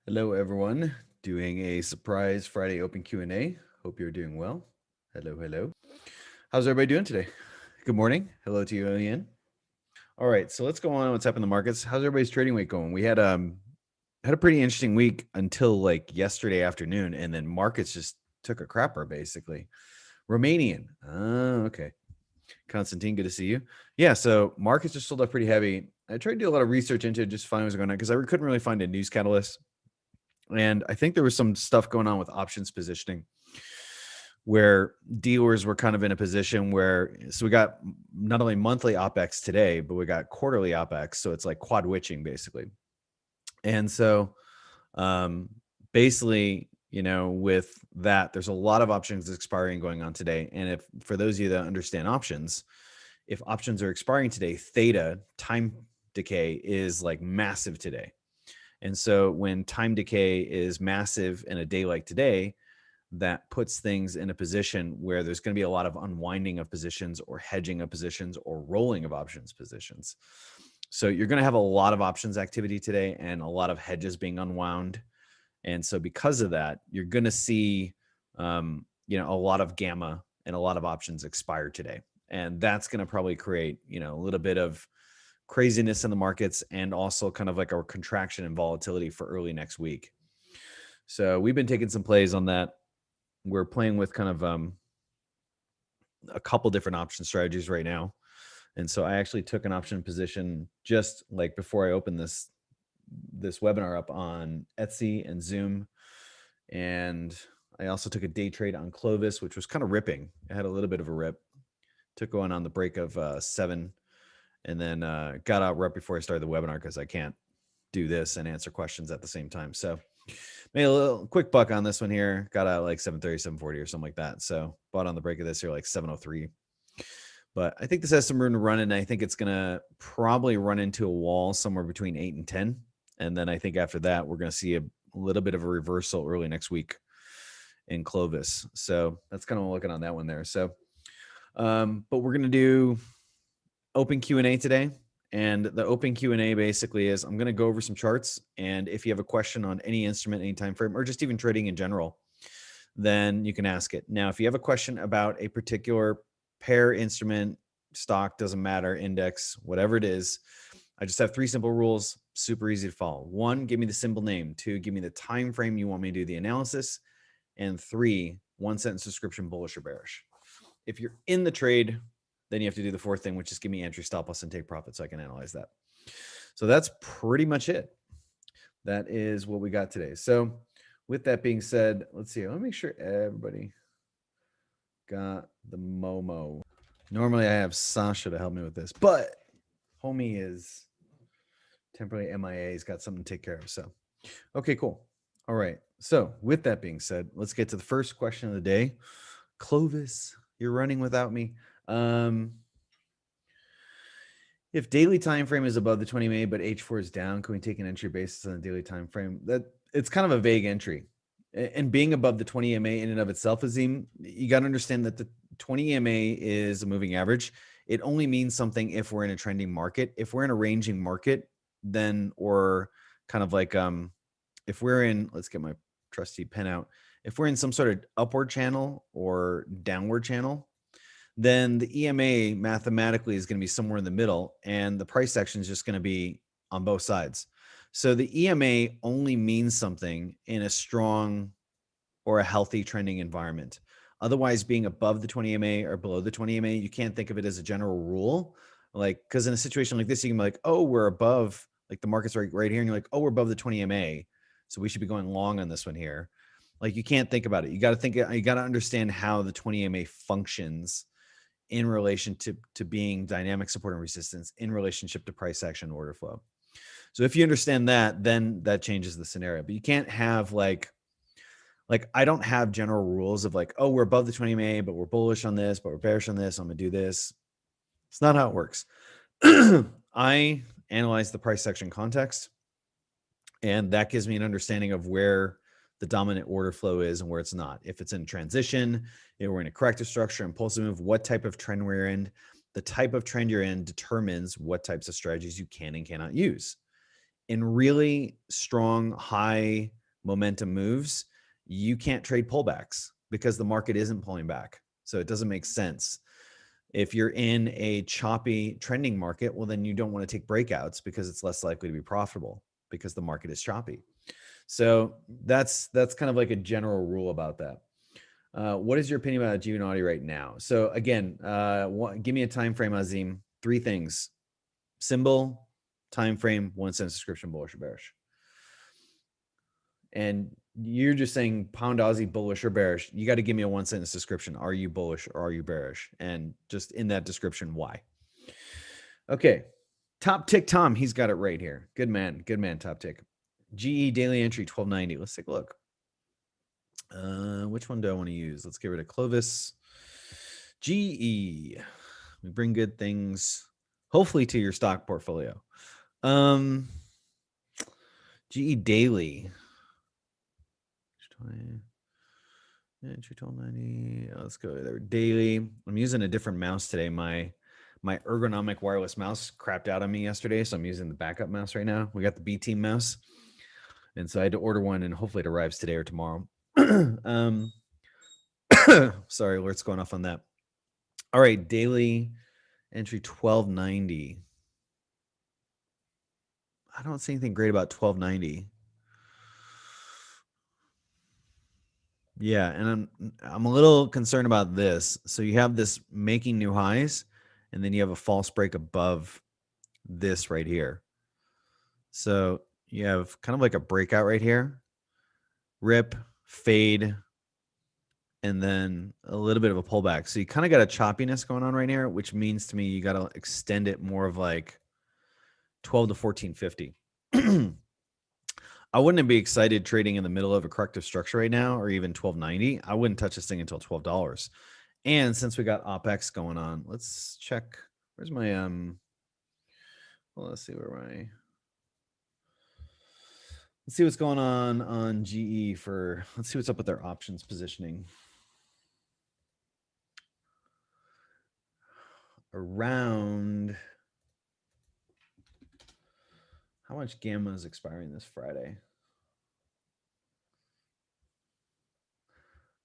Hello, everyone. Doing a surprise Friday open Q&A. Hope you're doing well. Hello, hello. How's everybody doing today? Good morning. Hello to you, Ian. All right, so let's go on. What's up in the markets? How's everybody's trading week going? We had a pretty interesting week until like yesterday afternoon, and then markets just took a crapper basically. Romanian. Oh, okay. Constantine, good to see you. Yeah, so markets just sold up pretty heavy. I tried to do a lot of research into it, just find what's going on because I couldn't really find a news catalyst. And I think there was some stuff going on with options positioning where dealers were kind of in a position where, so we got not only monthly OPEX today, but we got quarterly OPEX. So it's like quad witching basically. And so um, basically, with that, there's a lot of options expiring going on today. And if for those of you that understand options, if options are expiring today, theta time decay is like massive today. And so when time decay is massive in a day like today, that puts things in a position where there's going to be a lot of unwinding of positions or hedging of positions or rolling of options positions. So you're going to have a lot of options activity today and a lot of hedges being unwound. And so because of that, you're going to see, a lot of gamma and a lot of options expire today. And that's going to probably create, a little bit of craziness in the markets and also kind of like a contraction in volatility for early next week. So we've been taking some plays on that. We're playing with kind of a couple different option strategies right now. And so I actually took an option position just like before I opened this webinar up on Etsy and Zoom. And I also took a day trade on Clovis, which was kind of ripping. It had a little bit of a rip. Took one on the break of 7 and then got out right before I started the webinar because I can't do this and answer questions at the same time. So made a little quick buck on this one here. Got out like 730, 740 or something like that. So bought on the break of this here like 703. But I think this has some room to run, and I think it's going to probably run into a wall somewhere between 8 and 10. And then I think after that, we're going to see a little bit of a reversal early next week in Clovis. So that's kind of looking on that one there. So, but we're going to do open Q&A today. And the open Q&A basically is I'm going to go over some charts. And if you have a question on any instrument, any time frame, or just even trading in general, then you can ask it. Now, if you have a question about a particular pair, instrument, stock, doesn't matter, index, whatever it is, I just have 3 simple rules, super easy to follow. 1, give me the symbol name. 2, give me the time frame you want me to do the analysis. And 3, 1-sentence description, bullish or bearish. If you're in the trade, then you have to do the 4th thing, which is give me entry, stop loss, and take profit so I can analyze that. So that's pretty much it. That is what we got today. So with that being said, let's see. Let me make sure everybody got the Momo. Normally I have Sasha to help me with this, but homie is temporarily MIA. He's got something to take care of. So, okay, cool. All right. So with that being said, let's get to the first question of the day. Clovis, you're running without me. If daily time frame is above the 20 MA, but H4 is down, can we take an entry basis on the daily time frame? That it's kind of a vague entry. And being above the 20 MA in and of itself, Azim, you got to understand that the 20 MA is a moving average. It only means something if we're in a trending market. If we're in a ranging market, then or kind of like if we're in, let's get my trusty pen out. If we're in some sort of upward channel or downward channel, then the EMA mathematically is going to be somewhere in the middle, and the price action is just going to be on both sides. So the EMA only means something in a strong or a healthy trending environment. Otherwise, being above the 20 MA or below the 20 MA, you can't think of it as a general rule. Like, because in a situation like this, you can be like, oh, we're above, like the market's right here, and you're like, oh, we're above the 20 MA, so we should be going long on this one here. Like, you can't think about it. You got to understand how the 20 MA functions in relation to being dynamic support and resistance in relationship to price action order flow. So if you understand that, then that changes the scenario. But you can't have like I don't have general rules of like, oh, we're above the 20 MA, but we're bullish on this, but we're bearish on this. I'm gonna do this. It's not how it works. I analyze the price action context, and that gives me an understanding of where the dominant order flow is and where it's not. If it's in transition, if we're in a corrective structure, impulsive move, what type of trend we're in. The type of trend you're in determines what types of strategies you can and cannot use. in really strong, high momentum moves, you can't trade pullbacks because the market isn't pulling back. So it doesn't make sense. If you're in a choppy trending market, well, then you don't want to take breakouts because it's less likely to be profitable because the market is choppy. So that's kind of like a general rule about that. What is your opinion about Gionati right now? So again, give me a time frame, Azim. 3 things: symbol, time frame, 1 cent subscription, bullish or bearish. And you're just saying pound Aussie, bullish or bearish. You got to give me a 1 sentence description. Are you bullish or are you bearish? And just in that description, why? Okay. Top Tick Tom, he's got it right here. Good man, Top Tick. GE daily entry 1290. Let's take a look. Which one do I want to use? Let's get rid of Clovis. GE. We bring good things, hopefully, to your stock portfolio. GE daily. 1290. Let's go there. Daily. I'm using a different mouse today. My ergonomic wireless mouse crapped out on me yesterday, so I'm using the backup mouse right now. We got the B Team mouse, and so I had to order one, and hopefully it arrives today or tomorrow. Sorry, alert's going off on that. All right, daily entry 1290. I don't see anything great about 1290. Yeah, and I'm a little concerned about this. So you have this making new highs, and then you have a false break above this right here. So you have kind of like a breakout right here, rip, fade, and then a little bit of a pullback. So you kind of got a choppiness going on right here, which means to me you got to extend it more of like 12 to 1450. I wouldn't be excited trading in the middle of a corrective structure right now, or even 1290. I wouldn't touch this thing until $12. And since we got OpEx going on, let's check. Where's my well, let's see let's see what's going on GE for. Let's see what's up with their options positioning. Around how much gamma is expiring this Friday?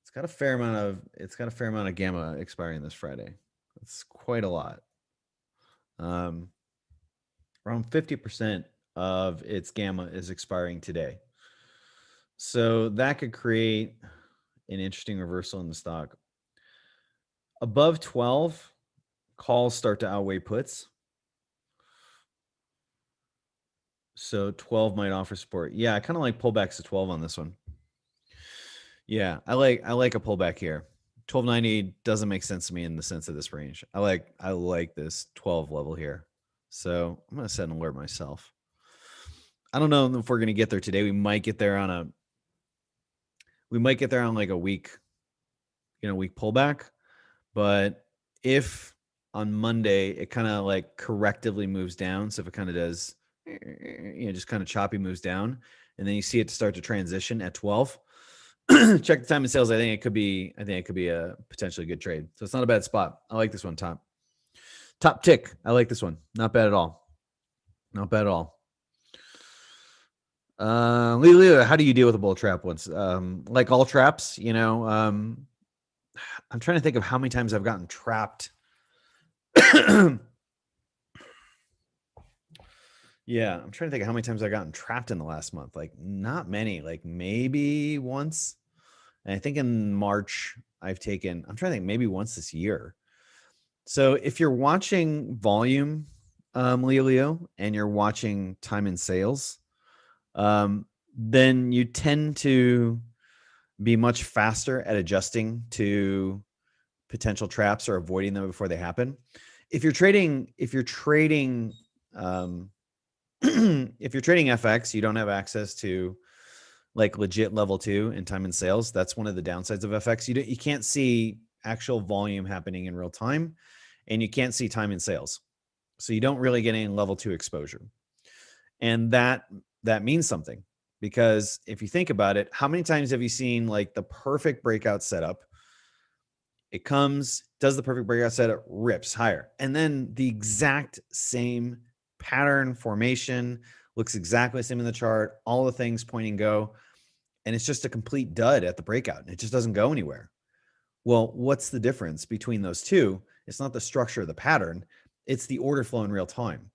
It's got a fair amount of gamma expiring this Friday. It's quite a lot. Around 50% of its gamma is expiring today. So that could create an interesting reversal in the stock. Above 12, calls start to outweigh puts. So 12 might offer support. Yeah, I kind of like pullbacks to 12 on this one. Yeah, I like a pullback here. 1290 doesn't make sense to me in the sense of this range. I like this 12 level here. So I'm gonna set an alert myself. I don't know if we're gonna get there today. We might get there on like a week pullback. But if on Monday it kind of like correctively moves down, so if it kind of does, just kind of choppy moves down, and then you see it start to transition at 12, check the time and sales. I think it could be a potentially good trade. So it's not a bad spot. I like this one, Top Tick. I like this one. Not bad at all. Not bad at all. Leo, how do you deal with a bull trap once? Like all traps, I'm trying to think of how many times I've gotten trapped. Yeah, I'm trying to think of how many times I've gotten trapped in the last month. Like not many, like maybe once. And I think in March I'm trying to think maybe once this year. So if you're watching volume, Leo, and you're watching time and sales, then you tend to be much faster at adjusting to potential traps or avoiding them before they happen. If you're trading if you're trading FX, you don't have access to like legit level 2 in time and sales. That's one of the downsides of FX. You can't see actual volume happening in real time, and you can't see time and sales. So you don't really get any level 2 exposure. And that means something, because if you think about it, how many times have you seen like the perfect breakout setup? It comes, does the perfect breakout setup, rips higher, and then the exact same pattern, formation, looks exactly the same in the chart, all the things pointing go, and it's just a complete dud at the breakout. It just doesn't go anywhere. Well, what's the difference between those two? It's not the structure of the pattern, it's the order flow in real time.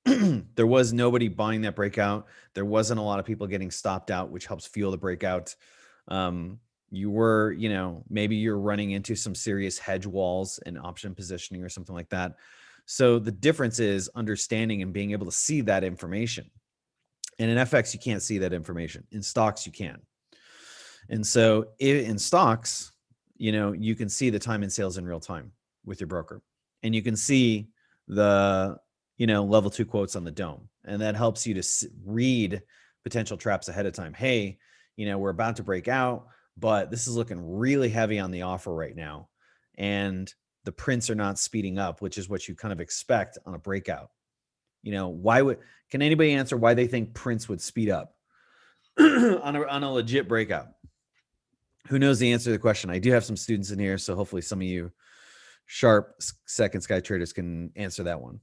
There was nobody buying that breakout. There wasn't a lot of people getting stopped out, which helps fuel the breakout. You were, maybe you're running into some serious hedge walls and option positioning or something like that. So the difference is understanding and being able to see that information. And in FX, you can't see that information. In stocks, you can. And so in stocks, you can see the time and sales in real time with your broker. And you can see the, level 2 quotes on the dome. And that helps you to read potential traps ahead of time. Hey, we're about to break out, but this is looking really heavy on the offer right now. And the prints are not speeding up, which is what you kind of expect on a breakout. Can anybody answer why they think prints would speed up on a legit breakout? Who knows the answer to the question? I do have some students in here, so hopefully some of you sharp second sky traders can answer that one.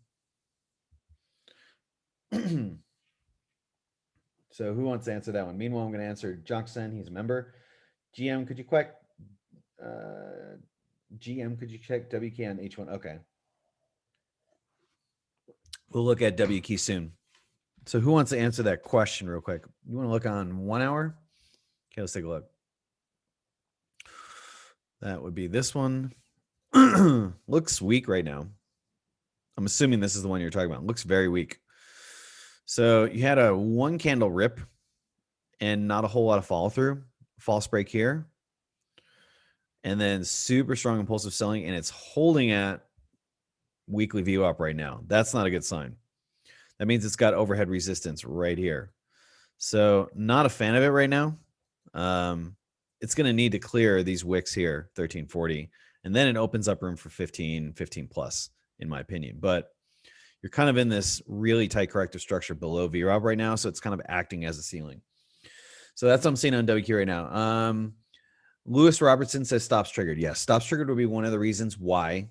So who wants to answer that one? Meanwhile, I'm going to answer Jackson. He's a member. GM, could you check WK on H1? Okay. We'll look at WK soon. So who wants to answer that question real quick? You want to look on 1 hour? Okay, let's take a look. That would be this one. Looks weak right now. I'm assuming this is the one you're talking about. Looks very weak. So you had a 1 candle rip and not a whole lot of follow through. False break here. And then super strong impulsive selling, and it's holding at weekly view up right now. That's not a good sign. That means it's got overhead resistance right here. So not a fan of it right now. It's going to need to clear these wicks here, 1340, and then it opens up room for 15 plus, in my opinion. But you're kind of in this really tight corrective structure below VROB right now, so it's kind of acting as a ceiling. So that's what I'm seeing on WQ right now. Lewis Robertson says stops triggered. Yes, stops triggered would be one of the reasons why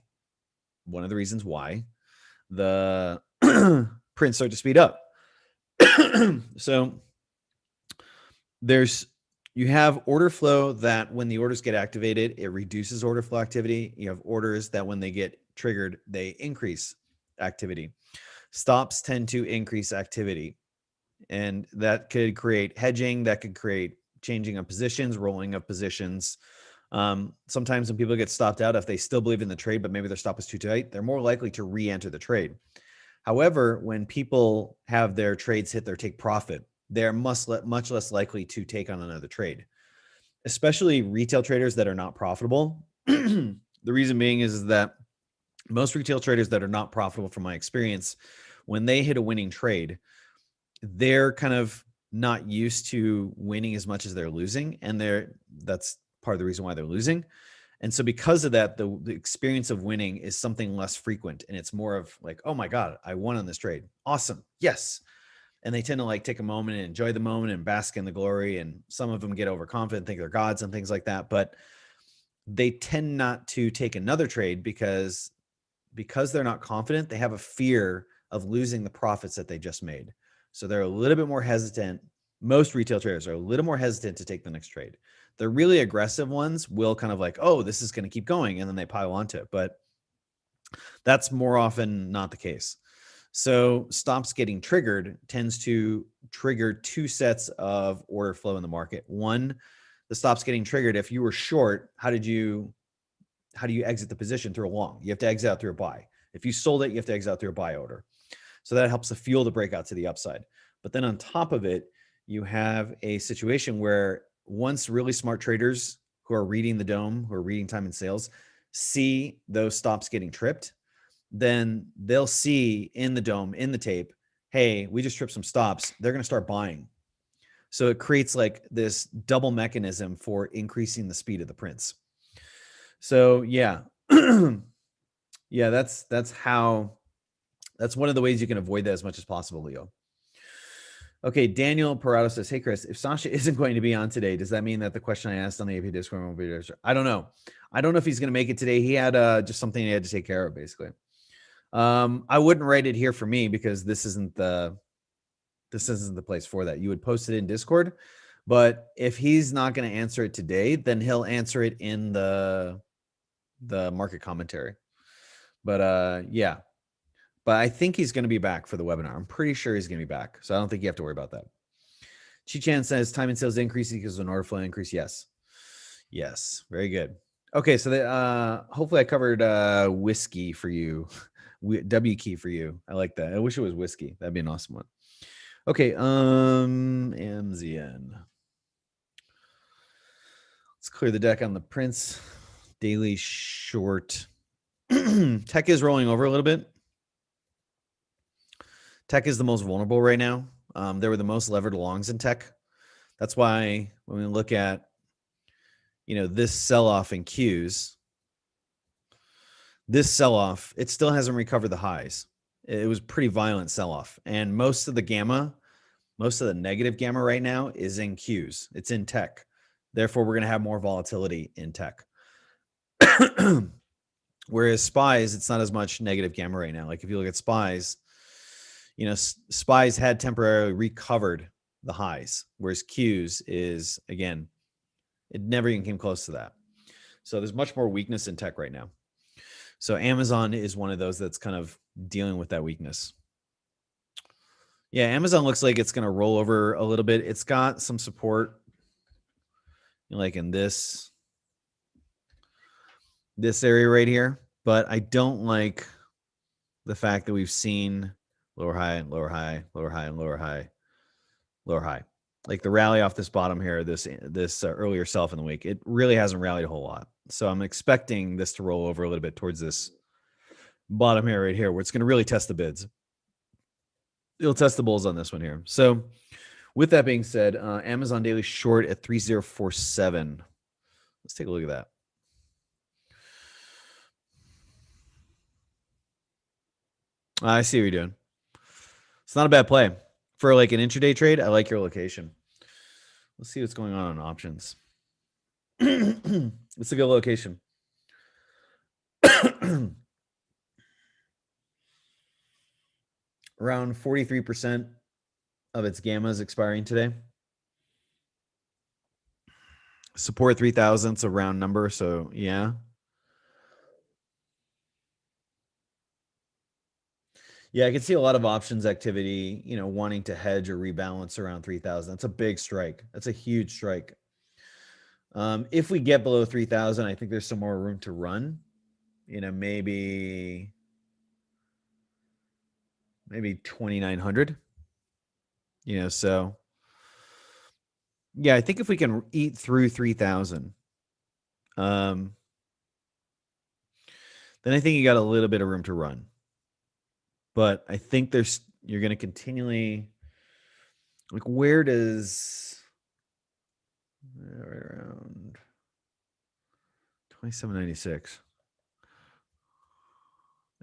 the prints start to speed up. So you have order flow that when the orders get activated, it reduces order flow activity. You have orders that when they get triggered, they increase activity. Stops tend to increase activity. And that could create hedging, that could create changing of positions, rolling of positions. Sometimes when people get stopped out, if they still believe in the trade, but maybe their stop is too tight, they're more likely to re-enter the trade. However, when people have their trades hit their take profit, they're much less likely to take on another trade, especially retail traders that are not profitable. The reason being is that most retail traders that are not profitable, from my experience, when they hit a winning trade, they're kind of not used to winning as much as they're losing. And that's part of the reason why they're losing. And so because of that, the experience of winning is something less frequent. And it's more of like, oh my God, I won on this trade. Awesome. Yes. And they tend to take a moment and enjoy the moment and bask in the glory. And some of them get overconfident, think they're gods and things like that. But they tend not to take another trade because they're not confident. They have a fear of losing the profits that they just made. So they're a little bit more hesitant. Most retail traders are a little more hesitant to take the next trade. The really aggressive ones will kind of oh, this is going to keep going, and then they pile onto it. But that's more often not the case. So stops getting triggered tends to trigger 2 sets of order flow in the market. One, the stops getting triggered. If you were short, how do you exit the position? Through a long? You have to exit out through a buy. If you sold it, you have to exit out through a buy order. So that helps to fuel the breakout to the upside. But then on top of it, you have a situation where once really smart traders who are reading the dome, who are reading time and sales, see those stops getting tripped, then they'll see in the dome, in the tape, hey, we just tripped some stops. They're going to start buying. So it creates this double mechanism for increasing the speed of the prints. So yeah, yeah, that's one of the ways you can avoid that as much as possible, Leo. Okay, Daniel Parado says, hey, Chris, if Sasha isn't going to be on today, does that mean that the question I asked on the AP Discord won't be answered? I don't know. I don't know if he's going to make it today. He had just something he had to take care of, basically. I wouldn't write it here for me because this isn't the this isn't the place for that. You would post it in Discord, but if he's not going to answer it today, then he'll answer it in the market commentary. But yeah, but I think he's going to be back for the webinar. I'm pretty sure he's going to be back, so I don't think you have to worry about that. Chi Chan says time and sales increase because of an order flow increase. Yes, very good. Okay, so hopefully I covered whiskey for you. W key for you. I like that. I wish it was whiskey. That'd be an awesome one. Okay, MZN. Let's clear the deck on the Prince daily short. Tech is rolling over a little bit. Tech is the most vulnerable right now. There were the most levered longs in tech. That's why when we look at, this sell-off in Qs, this sell-off, it still hasn't recovered the highs. It was pretty violent sell-off. And most of the negative gamma right now is in Qs. It's in tech. Therefore, we're going to have more volatility in tech. Whereas SPYs, it's not as much negative gamma right now. Like if you look at SPYs, SPYs had temporarily recovered the highs, whereas Qs is, again, it never even came close to that. So there's much more weakness in tech right now. So Amazon is one of those that's kind of dealing with that weakness. Yeah, Amazon looks like it's going to roll over a little bit. It's got some support, like in this area right here, but I don't like the fact that we've seen lower high, lower high, lower high, and lower high, lower high. Like the rally off this bottom here, this earlier self in the week, it really hasn't rallied a whole lot. So I'm expecting this to roll over a little bit towards this bottom here, right here, where it's going to really test the bids. It'll test the bulls on this one here. So with that being said, Amazon daily short at 3047. Let's take a look at that. I see what you're doing. It's not a bad play. For like an intraday trade, I like your location. Let's see what's going on options. It's a good location. Around 43% of its gamma is expiring today. Support 3,000, it's a round number, so yeah. Yeah, I can see a lot of options activity, wanting to hedge or rebalance around 3,000. That's a big strike. That's a huge strike. If we get below 3,000, I think there's some more room to run. Maybe 2,900. So yeah, I think if we can eat through 3,000, then I think you got a little bit of room to run. But I think you're going to continually, like, where does right around 2796?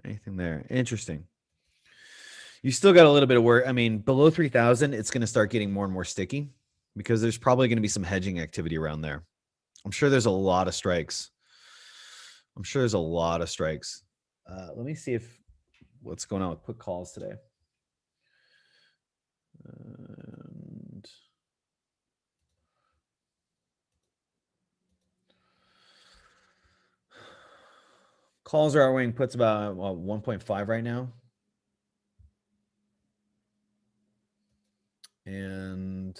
Anything there? Interesting. You still got a little bit of work. I mean, below 3,000, it's going to start getting more and more sticky because there's probably going to be some hedging activity around there. I'm sure there's a lot of strikes. Let me see what's going on with put calls today. And calls are outweighing puts about 1.5 right now. And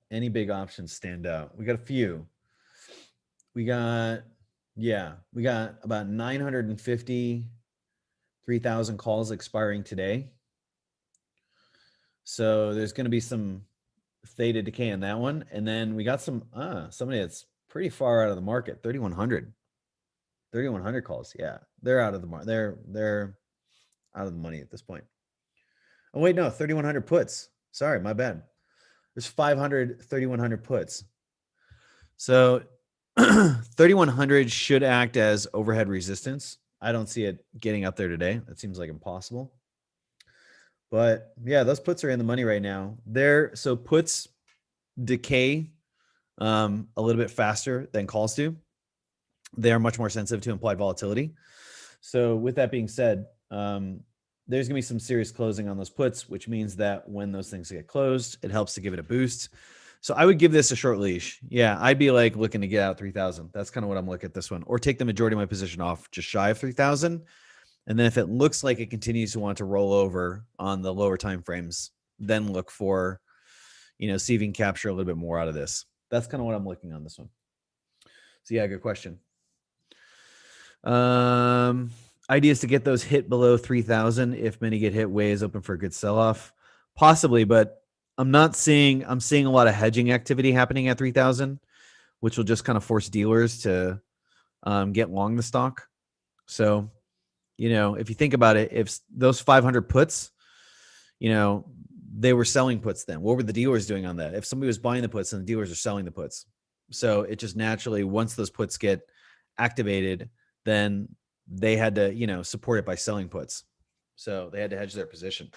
any big options stand out? We got a few. We got about 953,000 calls expiring today. So there's going to be some theta decay in that one. And then we got somebody that's pretty far out of the market, 3,100 calls. Yeah, they're out of the market. They're out of the money at this point. Oh, wait, no, 3,100 puts. Sorry, my bad. There's 3,100 puts. So 3,100 should act as overhead resistance. I don't see it getting up there today. That seems like impossible. But yeah, those puts are in the money right now. So puts decay a little bit faster than calls do. They are much more sensitive to implied volatility. So with that being said, there's going to be some serious closing on those puts, which means that when those things get closed, it helps to give it a boost. So I would give this a short leash. Yeah, I'd be like looking to get out 3,000. That's kind of what I'm looking at this one, or take the majority of my position off just shy of 3,000. And then if it looks like it continues to want to roll over on the lower time frames, then look for, see if you can capture a little bit more out of this. That's kind of what I'm looking on this one. So yeah, good question. Ideas to get those hit below 3,000 if many get hit. Way is open for a good sell-off, possibly, but I'm seeing a lot of hedging activity happening at 3,000, which will just kind of force dealers to get long the stock. So, if you think about it, if those 500 puts, they were selling puts then. What were the dealers doing on that? If somebody was buying the puts and the dealers are selling the puts. So it just naturally, once those puts get activated, then they had to, support it by selling puts. So they had to hedge their position.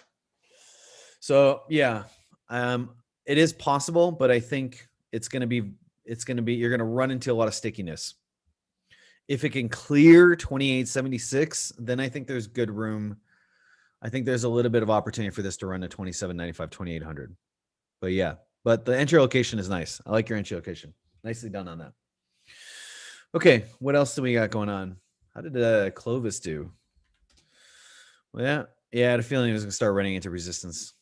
So yeah, it is possible, but I think you're going to run into a lot of stickiness. If it can clear 2876, then I think there's good room. I think there's a little bit of opportunity for this to run to 2795, 2800. But yeah, but the entry location is nice. I like your entry location. Nicely done on that. Okay, what else do we got going on? How did Clovis do? Well, yeah, I had a feeling it was going to start running into resistance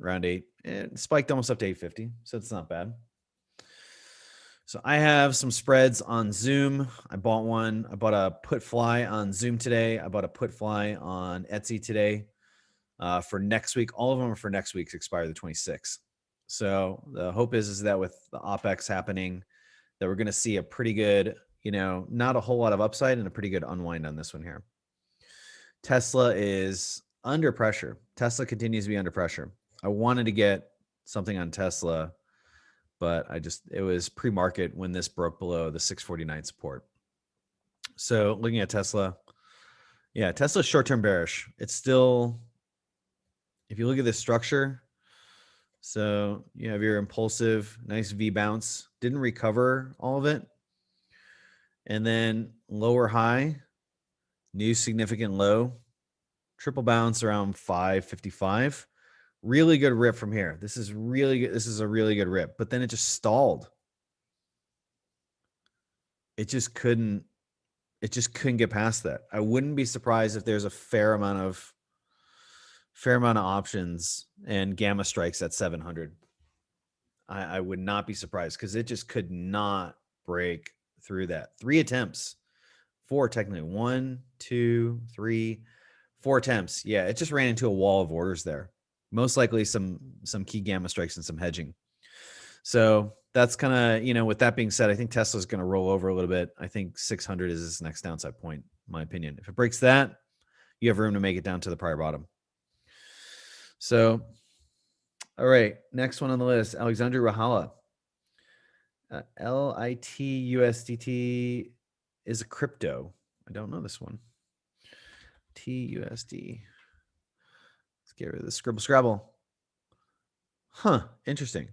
around 8. It spiked almost up to 850, so it's not bad. So I have some spreads on Zoom. I bought one. I bought a put fly on Zoom today. I bought a put fly on Etsy today for next week. All of them are for next week's expire the 26th. So the hope is that with the OPEX happening, that we're going to see a pretty good, not a whole lot of upside and a pretty good unwind on this one here. Tesla is under pressure. Tesla continues to be under pressure. I wanted to get something on Tesla, but it was pre-market when this broke below the 649 support. So looking at Tesla, yeah, Tesla's short-term bearish. It's still, if you look at this structure, so you have your impulsive, nice V bounce, didn't recover all of it. And then lower high, new significant low, triple bounce around 555. Really good rip from here. This is really good. This is a really good rip, but then it just stalled. It just couldn't get past that. I wouldn't be surprised if there's a fair amount of options and gamma strikes at 700. I would not be surprised because it just could not break through that. 3 attempts, 4 technically, 1, 2, 3, 4 attempts. Yeah, it just ran into a wall of orders there. Most likely some key gamma strikes and some hedging. So that's kind of, with that being said, I think Tesla's going to roll over a little bit. I think 600 is its next downside point, in my opinion. If it breaks that, you have room to make it down to the prior bottom. So, all right, next one on the list, Alexandru Rahala. LITUSDT is a crypto. I don't know this one. TUSD. Let's get rid of the Scrabble. Huh, interesting.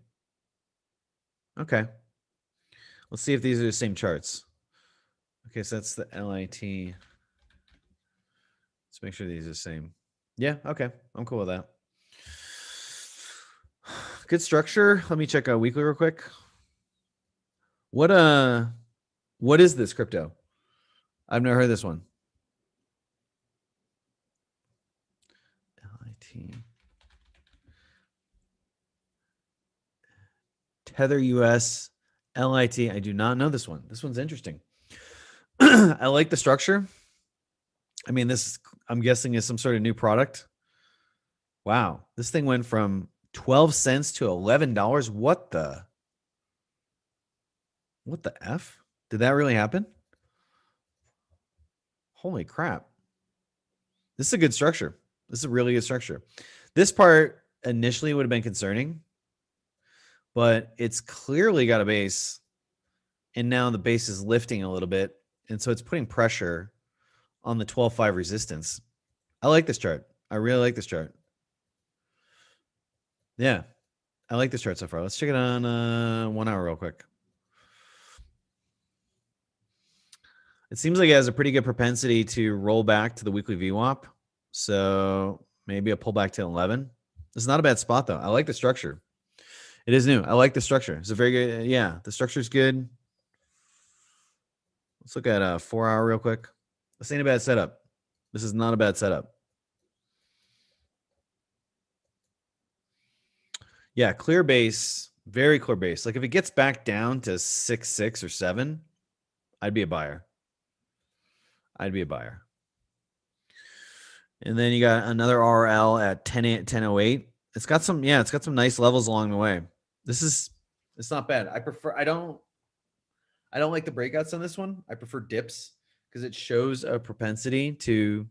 Okay. Let's see if these are the same charts. Okay, so that's the LIT. Let's make sure these are the same. Yeah, okay. I'm cool with that. Good structure. Let me check out weekly real quick. What is this crypto? I've never heard this one. LIT. Tether US LIT. I do not know this one. This one's interesting. I like the structure. I mean, this, I'm guessing, is some sort of new product. Wow. This thing went from 12 cents to $11. What the F? Did that really happen? Holy crap. This is a good structure. This is a really good structure. This part initially would have been concerning, but it's clearly got a base, and now the base is lifting a little bit, and so it's putting pressure on the 12.5 resistance. I like this chart. I really like this chart. Yeah, I like this chart so far. Let's check it on 1 hour real quick. It seems like it has a pretty good propensity to roll back to the weekly VWAP. So Maybe a pullback to 11. It's not a bad spot, though. I like the structure. It is new. I like the structure. It's a very good. Yeah, the structure is good. Let's look at a 4 hour real quick. This ain't a bad setup. This is not a bad setup. Yeah, clear base, very clear base. Like if it gets back down to 6.6 or 7, I'd be a buyer. I'd be a buyer. And then you got another RL at 10.08. It's got some nice levels along the way. It's not bad. I don't like the breakouts on this one. I prefer dips because it shows a propensity to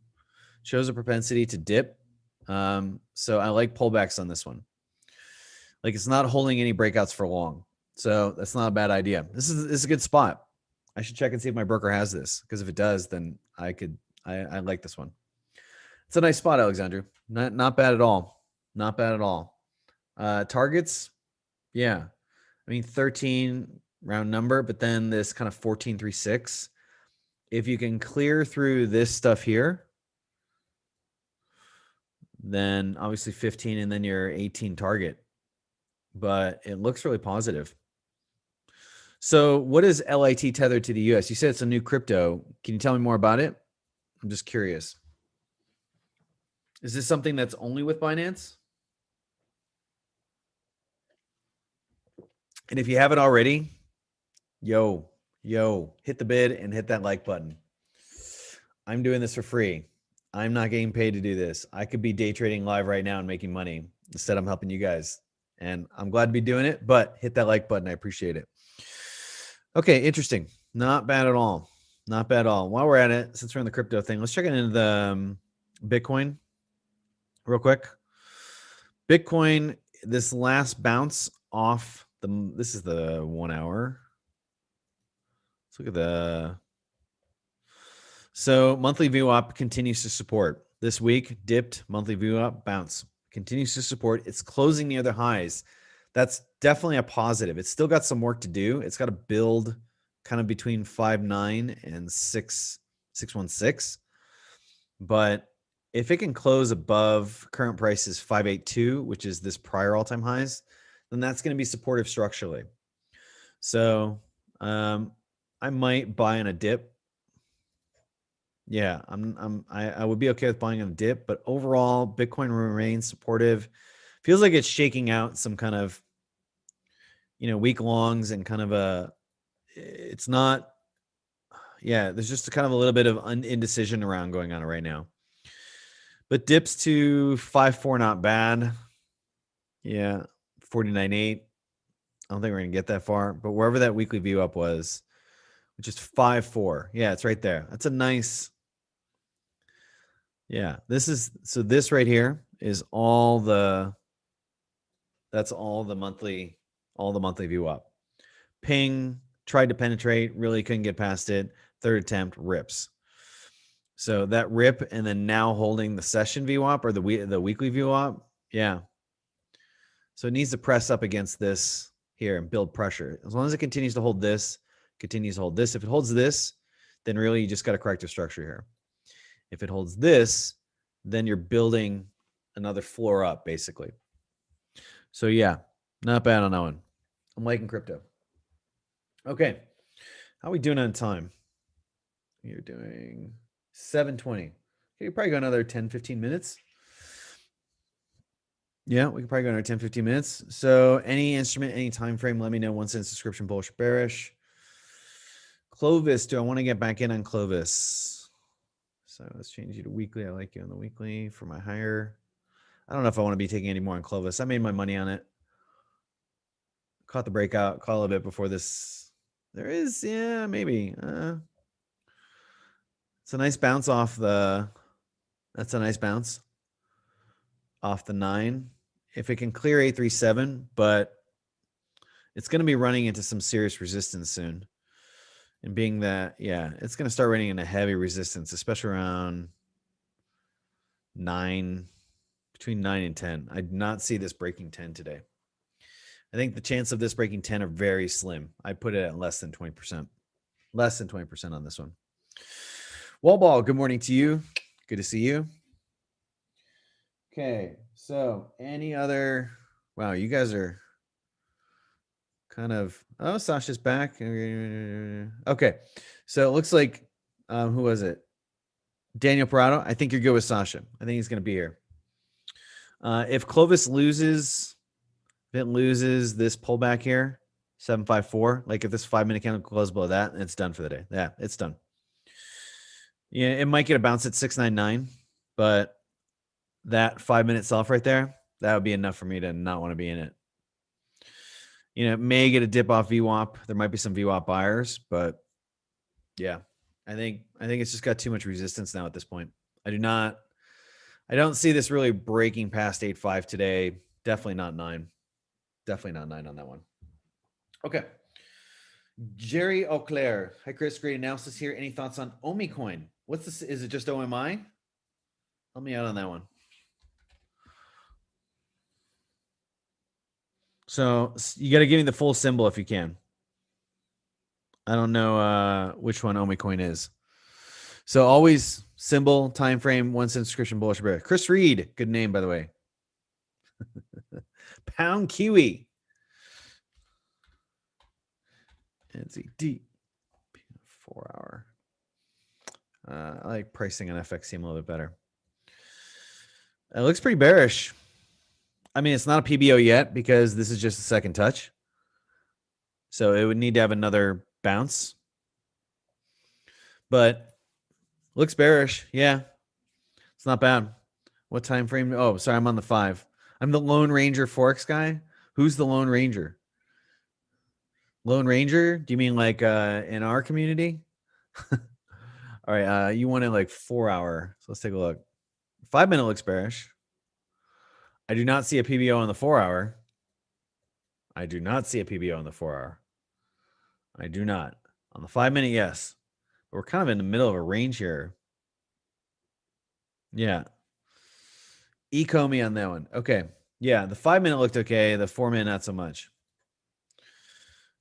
dip. So I like pullbacks on this one. Like it's not holding any breakouts for long. So that's not a bad idea. This is a good spot. I should check and see if my broker has this, because if it does, then I like this one. It's a nice spot, Alexandru. Not bad at all. Not bad at all. Targets, yeah. I mean, 13 round number, but then this kind of 14.36. If you can clear through this stuff here, then obviously 15 and then your 18 target. But it looks really positive. So what is LIT tethered to the US? You said it's a new crypto. Can you tell me more about it? I'm just curious. Is this something that's only with Binance? And if you haven't already, yo, hit the bid and hit that like button. I'm doing this for free. I'm not getting paid to do this. I could be day trading live right now and making money. Instead, I'm helping you guys. And I'm glad to be doing it, but hit that like button. I appreciate it. Okay, interesting. Not bad at all. Not bad at all. While we're at it, since we're in the crypto thing, let's check into the Bitcoin real quick. Bitcoin, this last bounce off this is the 1 hour. Let's look at so monthly VWAP continues to support. This week dipped, monthly VWAP bounce continues to support. It's closing near the highs. That's definitely a positive. It's still got some work to do. It's got to build kind of between 5.9 and 6.16. But if it can close above current prices 5.82, which is this prior all-time highs, then that's going to be supportive structurally. So I might buy on a dip. Yeah, I would be okay with buying on a dip, but overall, Bitcoin remains supportive. Feels like it's shaking out some kind of, week longs and kind of it's not, yeah, there's just a kind of a little bit of indecision around going on right now. But dips to 5.4, not bad. Yeah, 49.8. I don't think we're going to get that far, but wherever that weekly view up was, which is 5.4. Yeah, it's right there. That's a nice, yeah, this right here is that's all the monthly view up. Ping tried to penetrate, really couldn't get past it. Third attempt, rips. So that rip, and then now holding the session VWAP or the weekly VWAP. Yeah. So it needs to press up against this here and build pressure. As long as it continues to hold this, If it holds this, then really you just got to correct the structure here. If it holds this, then you're building another floor up, basically. So yeah, not bad on that one. I'm liking crypto. Okay. How are we doing on time? You're doing 7:20. Okay, you probably go another 10, 15 minutes. Yeah, we can probably go another 10, 15 minutes. So any instrument, any time frame, let me know. 1 cent subscription, bullish, bearish. Clovis, do I want to get back in on Clovis? So let's change you to weekly. I like you on the weekly for my higher. I don't know if I want to be taking any more on Clovis. I made my money on it. Caught the breakout, caught a little bit before this. There is, yeah, maybe. It's a nice bounce off that's a nice bounce off the 9. If it can clear 837, but it's going to be running into some serious resistance soon. And being that, yeah, it's going to start running into heavy resistance, especially around 9, between 9 and 10. I did not see this breaking 10 today. I think the chance of this breaking 10 are very slim. I put it at less than 20%. Less than 20% on this one. Wallball, good morning to you. Good to see you. Okay, so any other? Wow, you guys are kind of. Oh, Sasha's back. Okay, so it looks like who was it? Daniel Parado. I think you're good with Sasha. I think he's going to be here. If Clovis loses, if it loses this pullback here, 754. Like if this 5-minute candle closes below that, it's done for the day. Yeah, it's done. Yeah, it might get a bounce at 699, but that 5-minute sell-off right there, that would be enough for me to not want to be in it. You know, it may get a dip off VWAP. There might be some VWAP buyers, but yeah, I think it's just got too much resistance now at this point. I don't see this really breaking past 8.5 today. Definitely not 9. Definitely not 9 on that one. Okay. Jerry Auclair. Hi, Chris. Great analysis here. Any thoughts on Omicoin? What's this? Is it just OMI? Help me out on that one. So you got to give me the full symbol if you can. I don't know which one Omicoin is. So always symbol, time frame, 1 cent subscription, bullish bear. Chris Reed. Good name, by the way. Pound Kiwi. It's a deep 4 hour. I like pricing on FXCM a little bit better. It looks pretty bearish. I mean, it's not a PBO yet because this is just a second touch. So it would need to have another bounce. But looks bearish. Yeah. It's not bad. What time frame? Oh, sorry, I'm on the 5. I'm the Lone Ranger Forex guy. Who's the Lone Ranger? Lone Ranger? Do you mean like in our community? All right, you want it like 4 hour. So let's take a look. 5-minute looks bearish. I do not see a PBO on the 4 hour. I do not see a PBO on the 4 hour. I do not. On the 5-minute, yes. But we're kind of in the middle of a range here. Yeah. Eco me on that one. Okay. Yeah, the 5-minute looked okay. The 4-minute, not so much.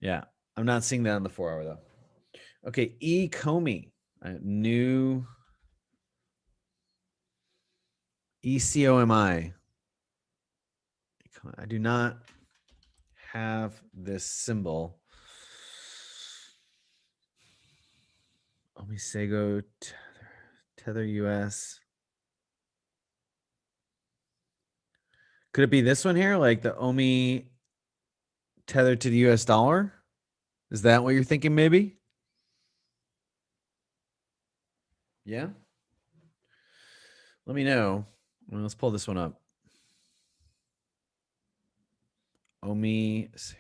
Yeah. I'm not seeing that on the 4 hour, though. Okay. Ecomi. New ECOMI. I do not have this symbol. Omisego Tether US. Could it be this one here? Like the OMI tethered to the US dollar? Is that what you're thinking maybe? Yeah. Let me know. Well, let's pull this one up. OMI. This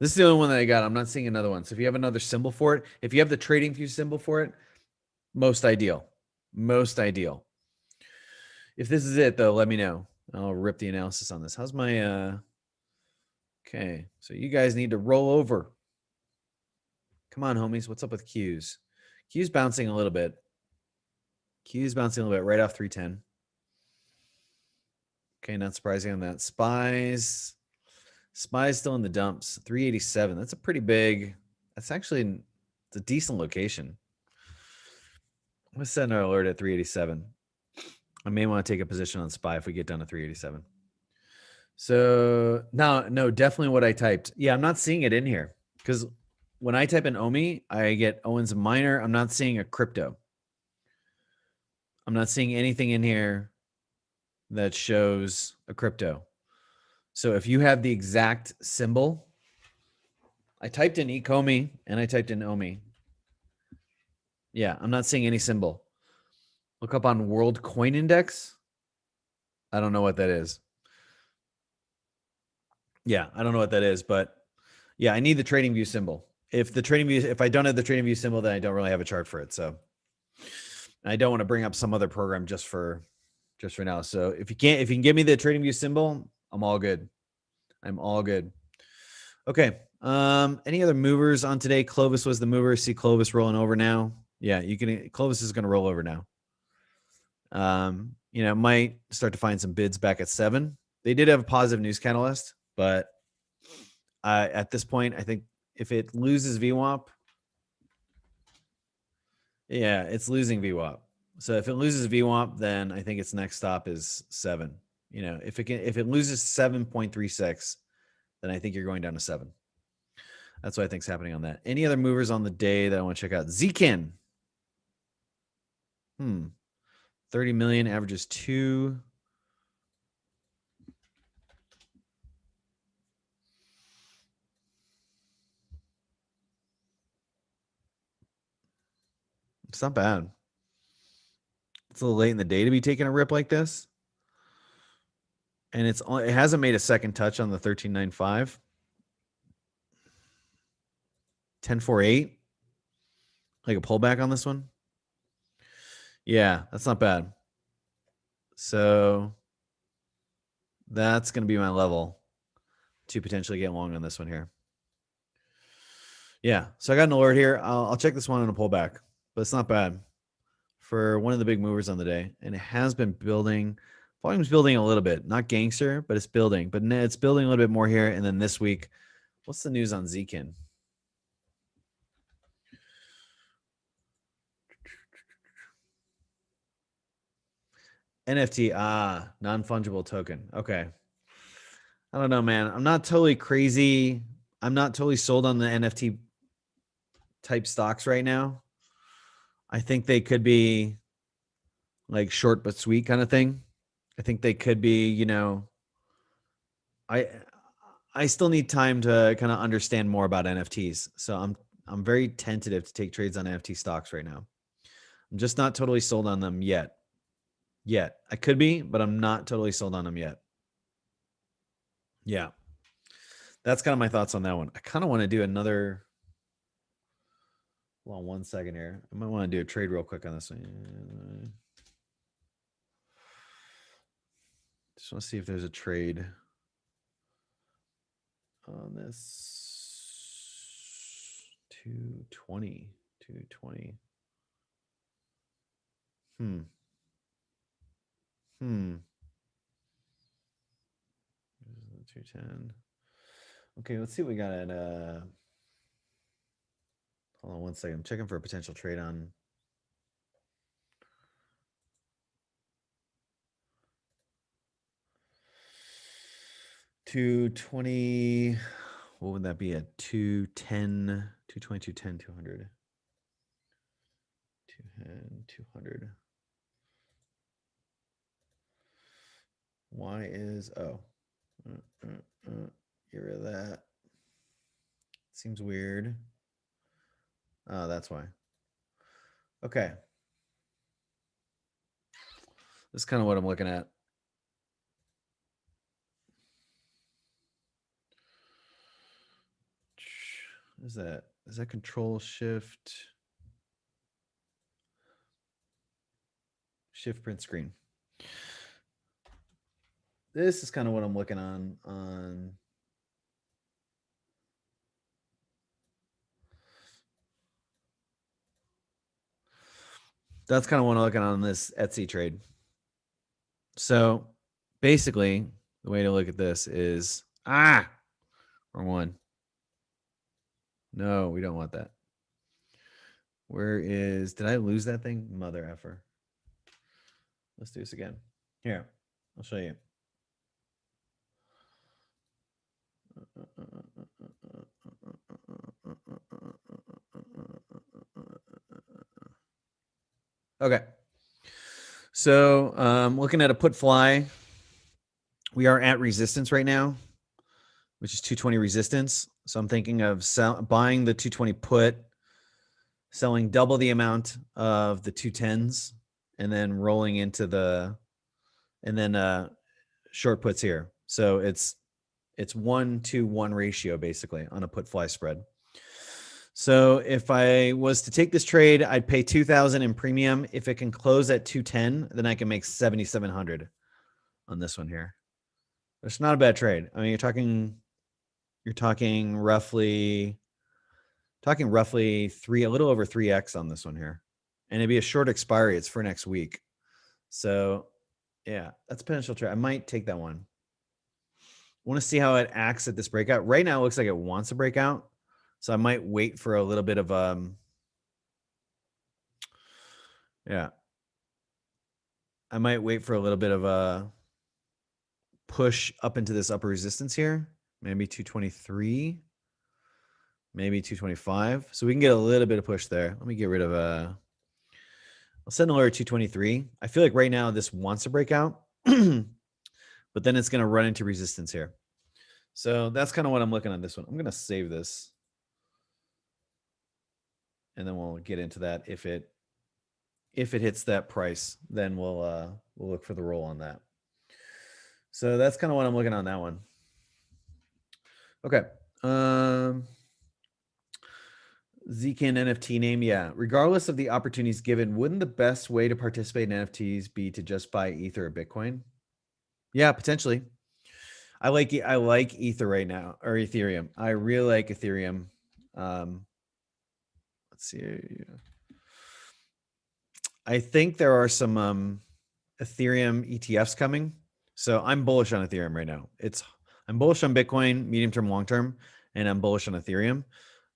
is the only one that I got. I'm not seeing another one. So if you have another symbol for it, if you have the trading view symbol for it, most ideal. Most ideal. If this is it, though, let me know. I'll rip the analysis on this. How's my okay, so you guys need to roll over. Come on, homies. What's up with Q's? Q's bouncing a little bit. Q's bouncing a little bit right off 310. Okay, not surprising on that. Spies still in the dumps. 387. That's a pretty big. That's actually it's a decent location. I'm gonna set an alert at 387. I may want to take a position on SPY if we get down to 387. So no, definitely what I typed. Yeah, I'm not seeing it in here because when I type in OMI, I get Owens Minor. I'm not seeing a crypto. I'm not seeing anything in here that shows a crypto. So if you have the exact symbol, I typed in Ecomi and I typed in OMI. Yeah, I'm not seeing any symbol. Look up on World Coin Index. I don't know what that is. Yeah, I don't know what that is, but yeah, I need the trading view symbol. If I don't have the trading view symbol, then I don't really have a chart for it. So I don't want to bring up some other program just for now. So if you can give me the trading view symbol, I'm all good. I'm all good. Okay. Any other movers on today? Clovis was the mover. See Clovis rolling over now. Yeah, Clovis is going to roll over now. Might start to find some bids back at 7. They did have a positive news catalyst, but at this point, I think if it loses VWAP, yeah, it's losing VWAP. So if it loses VWAP, then I think its next stop is 7. You know, if it loses 7.36, then I think you're going down to 7. That's what I think is happening on that. Any other movers on the day that I want to check out? Zkin. 30 million, averages 2. It's not bad. It's a little late in the day to be taking a rip like this. And it hasn't made a second touch on the 13.95. 10.48. Like a pullback on this one. Yeah, that's not bad. So that's going to be my level to potentially get long on this one here. Yeah, so I got an alert here. I'll check this one on a pullback, but it's not bad for one of the big movers on the day. And it has been building. Volume's building a little bit. Not gangster, but it's building. But it's building a little bit more here. And then this week, what's the news on Zkin? NFT, non-fungible token. Okay. I don't know, man. I'm not totally crazy. I'm not totally sold on the NFT type stocks right now. I think they could be like short but sweet kind of thing. I think they could be, you know, I still need time to kind of understand more about NFTs. So I'm very tentative to take trades on NFT stocks right now. I'm just not totally sold on them yet. I could be, but I'm not totally sold on them yet. Yeah. That's kind of my thoughts on that one. I kind of want to do another. Hold on 1 second here. I might want to do a trade real quick on this one. Just want to see if there's a trade on this 220. 210. Okay, let's see what we got at hold on 1 second. I'm checking for a potential trade on 220. What would that be at 210, 220, 210, 200. 210, 200. Why is get rid of that. Seems weird. Oh, that's why. Okay. This is kind of what I'm looking at. Is that control shift print screen? This is kind of what I'm looking on that's kind of what I'm looking on this Etsy trade. So basically, the way to look at this is wrong one. No, we don't want that. Did I lose that thing? Mother effer. Let's do this again. Here, I'll show you. Okay. So looking at a put fly, we are at resistance right now, which is 220 resistance. So I'm thinking of buying the 220 put, selling double the amount of the 210s, and then rolling into short puts here. So it's 1-to-1 ratio basically on a put fly spread. So if I was to take this trade, I'd pay $2,000 in premium. If it can close at 210, then I can make $7,700 on this one here. It's not a bad trade. I mean, you're talking roughly a little over 3x on this one here, and it'd be a short expiry. It's for next week. So yeah, that's a potential trade. I might take that one. Want to see how it acts at this breakout. Right now, it looks like it wants a breakout. So I might wait for a little bit of I might wait for a little bit of push up into this upper resistance here, maybe 223, maybe 225. So we can get a little bit of push there. Let me get rid of I'll send alert 223. I feel like right now this wants to break out, but then it's going to run into resistance here. So that's kind of what I'm looking at this one. I'm going to save this, and then we'll get into that. If it hits that price, then we'll look for the roll on that. So that's kind of what I'm looking on that one. Okay. Zcan NFT name, yeah. Regardless of the opportunities given, wouldn't the best way to participate in NFTs be to just buy Ether or Bitcoin? Yeah, potentially. I like Ether right now, or Ethereum. I really like Ethereum. Let's see. I think there are some Ethereum ETFs coming. So I'm bullish on Ethereum right now. I'm bullish on Bitcoin, medium term, long term, and I'm bullish on Ethereum.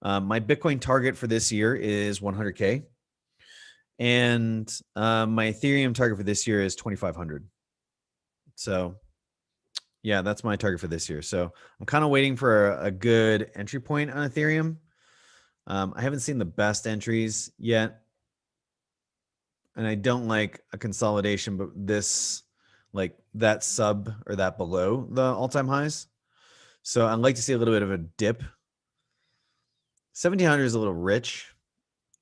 My Bitcoin target for this year is 100K. And my Ethereum target for this year is 2,500. So yeah, that's my target for this year. So I'm kind of waiting for a good entry point on Ethereum. I haven't seen the best entries yet. And I don't like a consolidation, but this, like that sub or that below the all-time highs. So I'd like to see a little bit of a dip. 1,700 is a little rich.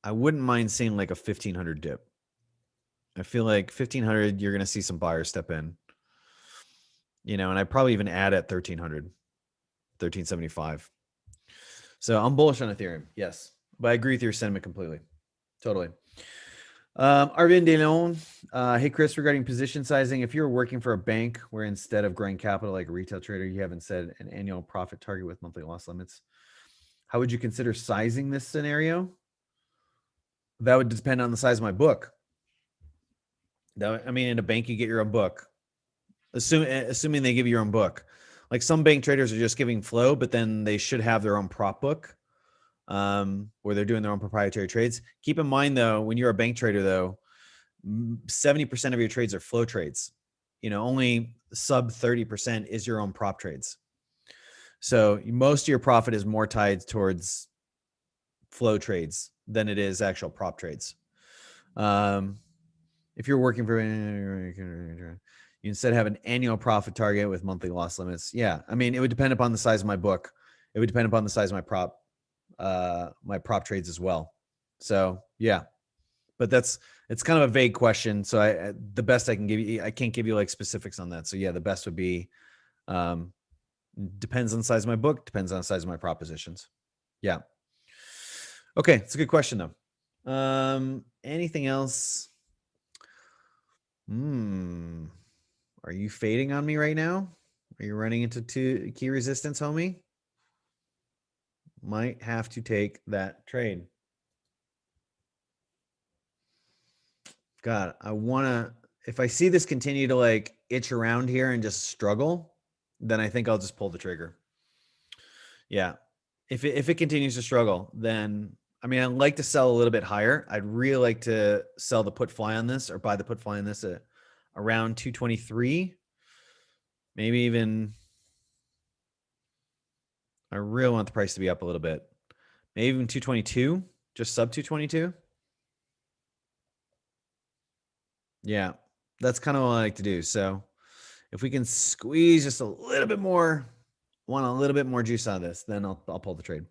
I wouldn't mind seeing like a 1,500 dip. I feel like 1,500, you're going to see some buyers step in. And I probably even add at 1,300, 1,375. So I'm bullish on Ethereum, yes. But I agree with your sentiment completely. Totally. Arvin DeLeon, hey Chris, regarding position sizing, if you're working for a bank where instead of growing capital like a retail trader, you haven't set an annual profit target with monthly loss limits, how would you consider sizing this scenario? That would depend on the size of my book. In a bank, you get your own book, assuming they give you your own book. Like some bank traders are just giving flow, but then they should have their own prop book, where they're doing their own proprietary trades. Keep in mind, though, when you're a bank trader, though, 70% of your trades are flow trades. Only sub 30% is your own prop trades. So most of your profit is more tied towards flow trades than it is actual prop trades. If you're working for, you instead have an annual profit target with monthly loss limits. Yeah, it would depend upon the size of my book. It would depend upon the size of my prop trades as well. So yeah, but it's kind of a vague question. So the best I can give you, I can't give you like specifics on that. So yeah, the best would be, depends on the size of my book, depends on the size of my propositions. Yeah. Okay. It's a good question though. Anything else? Are you fading on me right now? Are you running into two key resistance, homie? Might have to take that trade. God, if I see this continue to like itch around here and just struggle, then I think I'll just pull the trigger. Yeah. If it continues to struggle, then I'd like to sell a little bit higher. I'd really like to sell the put fly on this or buy the put fly on this at around 223. Maybe even, I really want the price to be up a little bit. Maybe even 222, just sub 222. Yeah, that's kind of what I like to do. So if we can squeeze just a little bit more, want a little bit more juice out of this, then I'll pull the trade.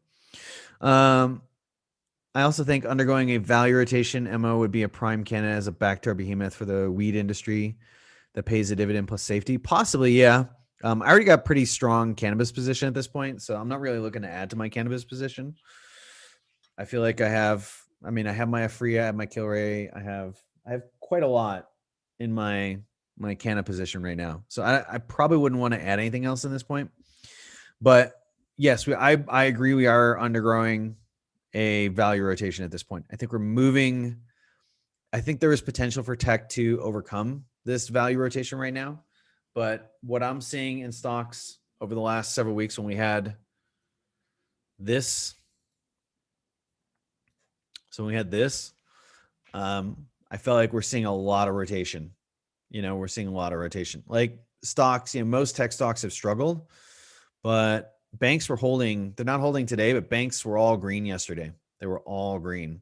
I also think undergoing a value rotation MO would be a prime candidate as a backdoor behemoth for the weed industry that pays a dividend plus safety. Possibly, yeah. I already got pretty strong cannabis position at this point, so I'm not really looking to add to my cannabis position. I feel like I have my Afria, I have my Kilray, I have quite a lot in my canna position right now. So I probably wouldn't want to add anything else in this point. But yes, I agree we are undergoing a value rotation at this point. I think we're moving. I think there is potential for tech to overcome this value rotation right now. But what I'm seeing in stocks over the last several weeks when we had this, I felt like we're seeing a lot of rotation. We're seeing a lot of rotation. Like stocks, most tech stocks have struggled, but banks were holding. They're not holding today, but banks were all green yesterday. They were all green.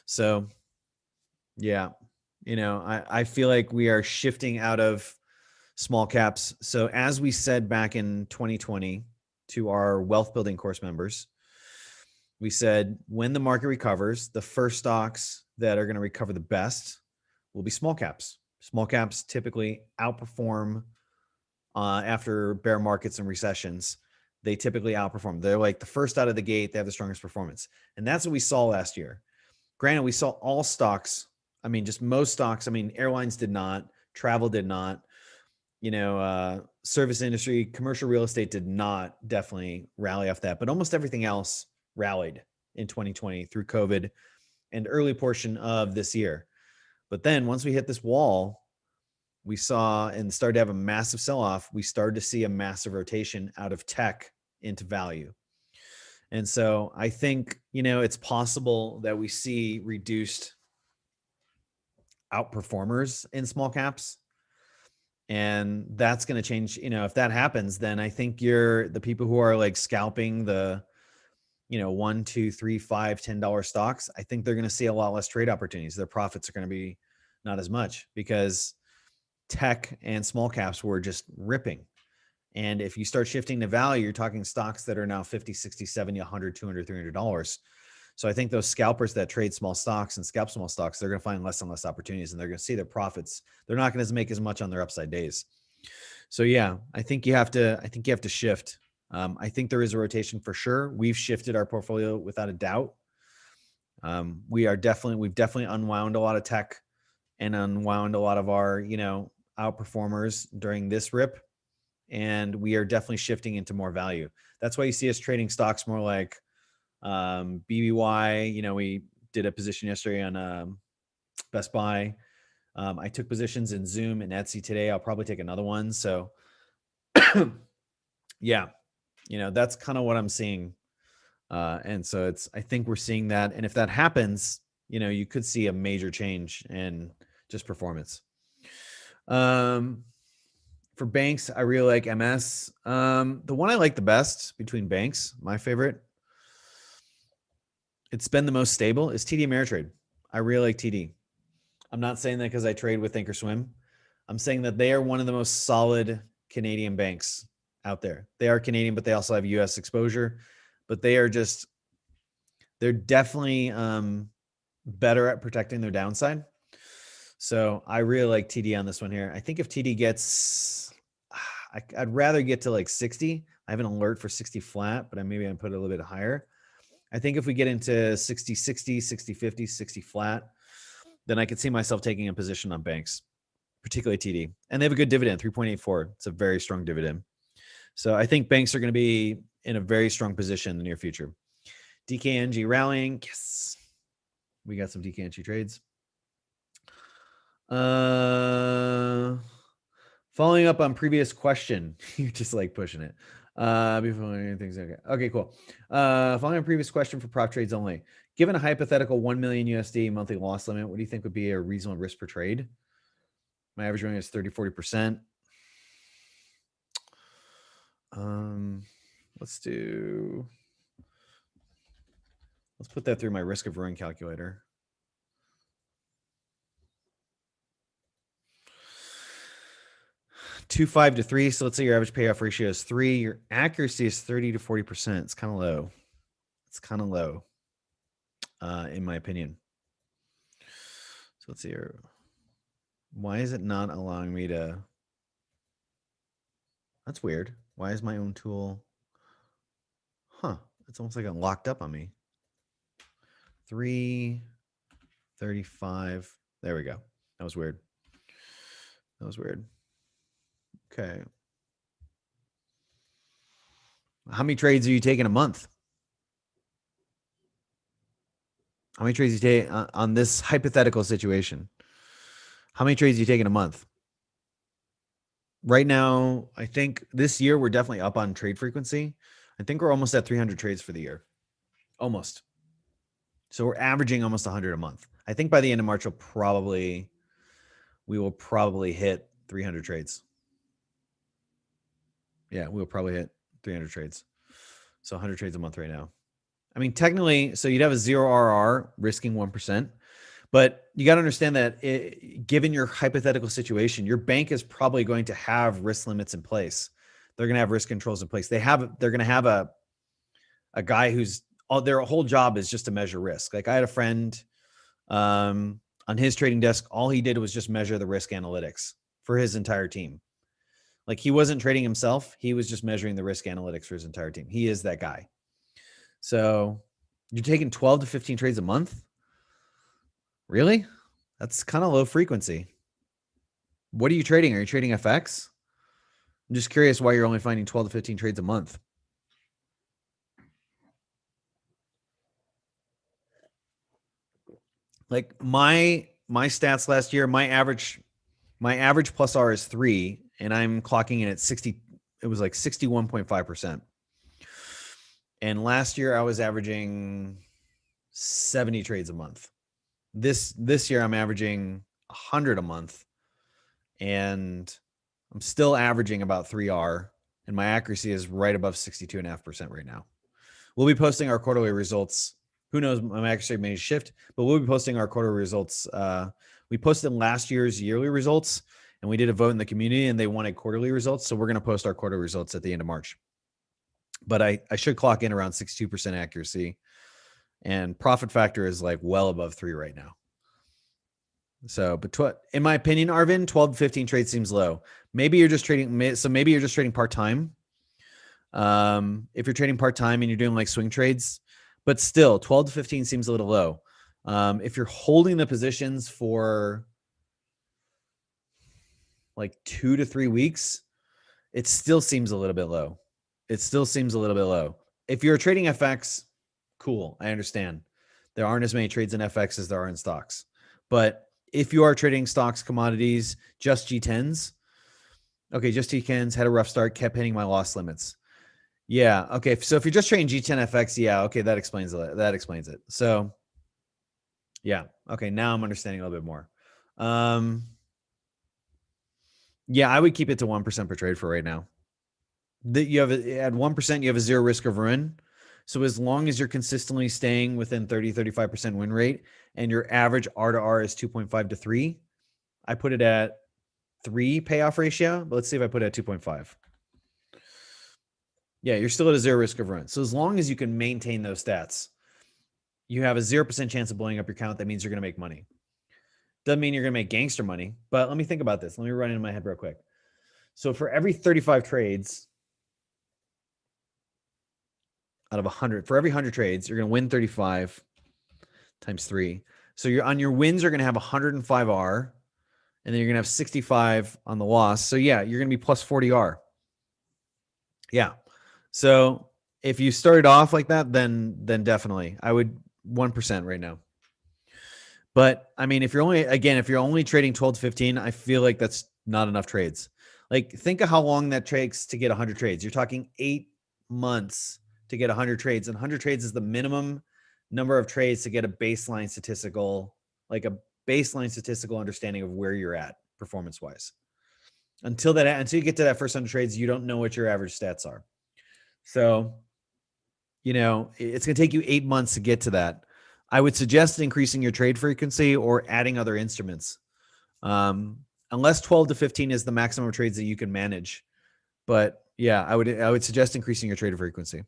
So yeah, I feel like we are shifting out of small caps. So as we said back in 2020 to our wealth building course members, we said when the market recovers, the first stocks that are going to recover the best will be small caps. Small caps typically outperform after bear markets and recessions. They typically outperform. They're like the first out of the gate. They have the strongest performance. And that's what we saw last year. Granted, we saw all stocks. I mean, just most stocks. I mean, airlines did not, travel did not, service industry, commercial real estate did not definitely rally off that, but almost everything else rallied in 2020 through COVID and early portion of this year. But then once we hit this wall, we saw and started to have a massive sell-off. We started to see a massive rotation out of tech into value. And so I think, it's possible that we see reduced outperformers in small caps. And that's going to change. If that happens, then I think the people who are like scalping the, $1, $2, $3, $5, $10 stocks, I think they're going to see a lot less trade opportunities. Their profits are going to be not as much because tech and small caps were just ripping. And if you start shifting to value, you're talking stocks that are now 50, 60, 70, 100, 200, $300. So I think those scalpers that trade small stocks and scalp small stocks, they're going to find less and less opportunities, and they're going to see their profits. They're not going to make as much on their upside days. So yeah, I think you have to shift. I think there is a rotation for sure. We've shifted our portfolio without a doubt. We've definitely unwound a lot of tech and unwound a lot of our, outperformers during this rip. And we are definitely shifting into more value. That's why you see us trading stocks more like BBY. We did a position yesterday on Best Buy. I took positions in Zoom and Etsy today. I'll probably take another one. So yeah, that's kind of what I'm seeing. And so I think we're seeing that. And if that happens, you could see a major change in just performance. For banks, I really like MS. The one I like the best between banks, my favorite, it's been the most stable, is TD Ameritrade. I really like TD. I'm not saying that because I trade with Thinkorswim. I'm saying that they are one of the most solid Canadian banks out there. They are Canadian, but they also have US exposure. But they're definitely better at protecting their downside. So I really like TD on this one here. I think if TD gets, I'd rather get to like 60. I have an alert for 60 flat, but maybe I put it a little bit higher. I think if we get into 60, 60, 60, 50, 60 flat, then I could see myself taking a position on banks, particularly TD. And they have a good dividend, 3.84. It's a very strong dividend. So I think banks are going to be in a very strong position in the near future. DKNG rallying. Yes. We got some DKNG trades. Following up on previous question, you're just like pushing it. Before anything's okay. Okay, cool. Following on previous question for prop trades only. Given a hypothetical 1 million USD monthly loss limit, what do you think would be a reasonable risk per trade? My average range is 30-40%. Let's put that through my risk of ruin calculator. 2.5 to 3. So let's say your average payoff ratio is 3. Your accuracy is 30 to 40%. It's kind of low. In my opinion. So let's see here. Why is it not allowing me to? That's weird. Why is my own tool? Huh. It's almost like it locked up on me. 3:35. There we go. That was weird. Okay. How many trades are you taking a month? How many trades you take on this hypothetical situation? How many trades are you taking a month? Right now, I think this year we're definitely up on trade frequency. I think we're almost at 300 trades for the year. Almost. So we're averaging almost 100 a month. I think by the end of March, we will probably hit 300 trades. Yeah, we'll probably hit 300 trades. So 100 trades a month right now. I mean, technically, so you'd have a 0 RR risking 1%. But you got to understand that given your hypothetical situation, your bank is probably going to have risk limits in place. They're going to have risk controls in place. They're going to have a guy who's their whole job is just to measure risk. Like I had a friend on his trading desk, all he did was just measure the risk analytics for his entire team. Like he wasn't trading himself. He was just measuring the risk analytics for his entire team. He is that guy. So you're taking 12 to 15 trades a month? Really? That's kind of low frequency. What are you trading? Are you trading FX? I'm just curious why you're only finding 12 to 15 trades a month. Like my stats last year, my average plus R is 3, and I'm clocking in at 60. It was like 61.5%. And last year I was averaging 70 trades a month. This year I'm averaging 100 a month, and I'm still averaging about 3R, and my accuracy is right above 62.5% right now. We'll be posting our quarterly results. Who knows? My accuracy may shift, but we'll be posting our quarterly results. We posted last year's yearly results, and we did a vote in the community, and they wanted quarterly results. So we're going to post our quarterly results at the end of March. But I should clock in around 62% accuracy, and profit factor is like well above 3 right now. So, but in my opinion, Arvin, 12 to 15 trades seems low. Maybe you're just trading. So maybe you're just trading part-time. If you're trading part-time and you're doing like swing trades, but still 12 to 15 seems a little low. If you're holding the positions for like 2 to 3 weeks, it still seems a little bit low. If you're trading FX, cool. I understand. There aren't as many trades in FX as there are in stocks. But if you are trading stocks, commodities, just G10s, okay, just G10s, had a rough start, kept hitting my loss limits. Yeah, okay. So if you're just trading G10 FX, yeah, okay, that explains it. So yeah, okay, now I'm understanding a little bit more. Yeah, I would keep it to 1% per trade for right now. You have at 1%, you have a 0 risk of ruin. So as long as you're consistently staying within 30-35% win rate, and your average R to R is 2.5 to 3, I put it at 3 payoff ratio. But let's see if I put it at 2.5. Yeah, you're still at a 0 risk of ruin. So as long as you can maintain those stats, you have a 0% chance of blowing up your account. That means you're going to make money. Doesn't mean you're going to make gangster money, but let me think about this. Let me run it in my head real quick. So for every 35 trades out of 100, for every 100 trades, you're going to win 35 times 3. So you're on your wins are going to have 105 R, and then you're going to have 65 on the loss. So yeah, you're going to be plus 40 R. Yeah. So if you started off like that, then definitely I would 1% right now. But I mean, if you're only trading 12 to 15, I feel like that's not enough trades. Like think of how long that takes to get 100 trades. You're talking 8 months to get 100 trades, and 100 trades is the minimum number of trades to get a baseline statistical understanding of where you're at performance-wise. Until you get to that first 100 trades, you don't know what your average stats are. So, it's going to take you 8 months to get to that. I would suggest increasing your trade frequency or adding other instruments. Unless 12 to 15 is the maximum of trades that you can manage. But yeah, I would suggest increasing your trade frequency.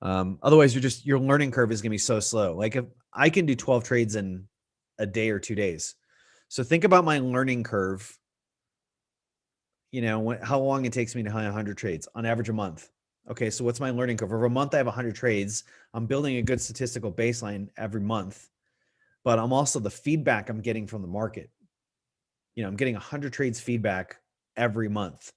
Otherwise, your learning curve is going to be so slow. Like if I can do 12 trades in a day or 2 days. So think about my learning curve. How long it takes me to hit 100 trades on average a month. Okay, so what's my learning curve? Over a month, I have 100 trades. I'm building a good statistical baseline every month, but I'm also the feedback I'm getting from the market. I'm getting 100 trades feedback every month.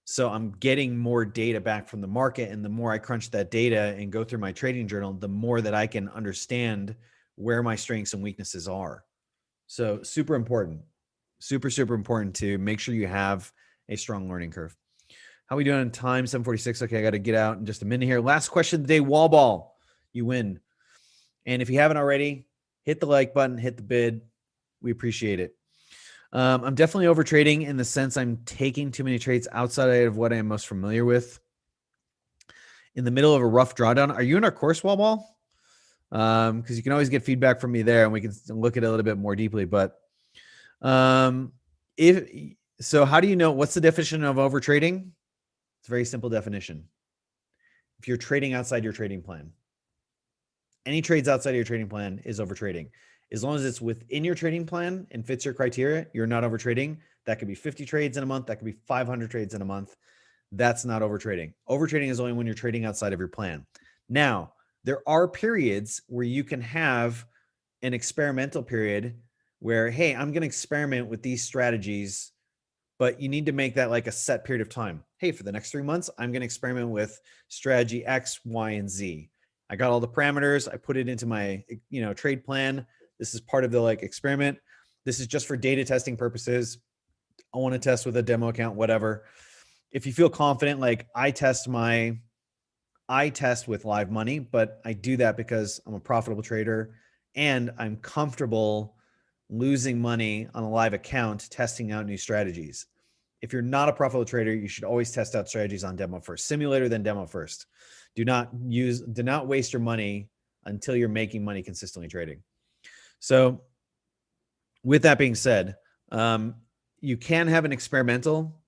So I'm getting more data back from the market, and the more I crunch that data and go through my trading journal, the more that I can understand where my strengths and weaknesses are. So super important, super important to make sure you have a strong learning curve. How are we doing on time? 7:46. Okay, I got to get out in just a minute here. Last question of the day, wall ball. You win. And if you haven't already, hit the like button, hit the bid. We appreciate it. I'm definitely over trading in the sense I'm taking too many trades outside of what I'm most familiar with. In the middle of a rough drawdown, are you in our course, Wall? Because you can always get feedback from me there, and we can look at it a little bit more deeply. But if so, how do you know what's the definition of over trading? It's a very simple definition. If you're trading outside your trading plan, any trades outside of your trading plan is over trading. As long as it's within your trading plan and fits your criteria, you're not over trading. That could be 50 trades in a month. That could be 500 trades in a month. That's not over trading. Over trading is only when you're trading outside of your plan. Now, there are periods where you can have an experimental period where, hey, I'm going to experiment with these strategies, but you need to make that like a set period of time. Hey, for the next 3 months, I'm going to experiment with strategy X, Y, and Z. I got all the parameters. I put it into my, trade plan. This is part of the like experiment. This is just for data testing purposes. I want to test with a demo account, whatever. If you feel confident, like I test with live money, but I do that because I'm a profitable trader and I'm comfortable losing money on a live account, testing out new strategies. If you're not a profitable trader, you should always test out strategies on demo first. Simulator, then demo first. Do not waste your money until you're making money consistently trading. So with that being said, you can have an experimental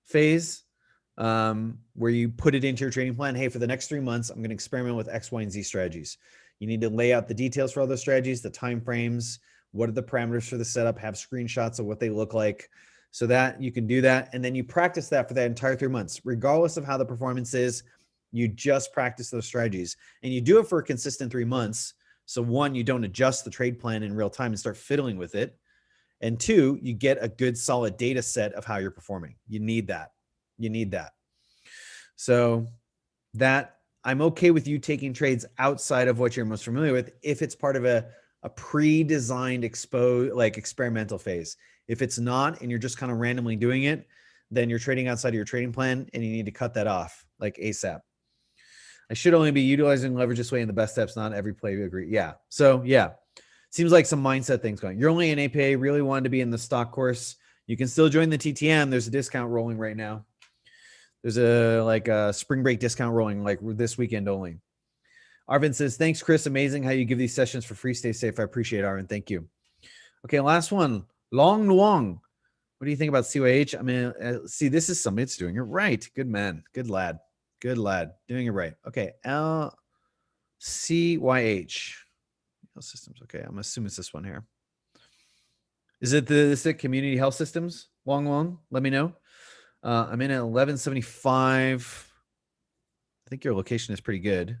phase where you put it into your trading plan. Hey, for the next 3 months, I'm going to experiment with X, Y, and Z strategies. You need to lay out the details for all those strategies, the time frames, what are the parameters for the setup, have screenshots of what they look like so that you can do that. And then you practice that for that entire 3 months, regardless of how the performance is. You just practice those strategies and you do it for a consistent 3 months. So one, you don't adjust the trade plan in real time and start fiddling with it. And two, you get a good solid data set of how you're performing. You need that. So that I'm okay with you taking trades outside of what you're most familiar with if it's part of a pre-designed experimental phase. If it's not and you're just kind of randomly doing it, then you're trading outside of your trading plan and you need to cut that off like ASAP. I should only be utilizing leverage this way in the best steps, not every play. We agree. Yeah. So yeah, seems like some mindset things going. You're only in APA, really wanted to be in the stock course. You can still join the TTM. There's a discount rolling right now. There's a spring break discount rolling like this weekend only. Arvin says, thanks, Chris. Amazing how you give these sessions for free. Stay safe. I appreciate it, Arvin. Thank you. Okay, last one. Long Luong. What do you think about CYH? I mean, see, this is somebody that's doing it right. Good man. Good lad. Doing it right. Okay, LCYH. Health Systems. Okay, I'm assuming it's this one here. Is it Community Health Systems? Long? Let me know. I'm in at 1175. I think your location is pretty good.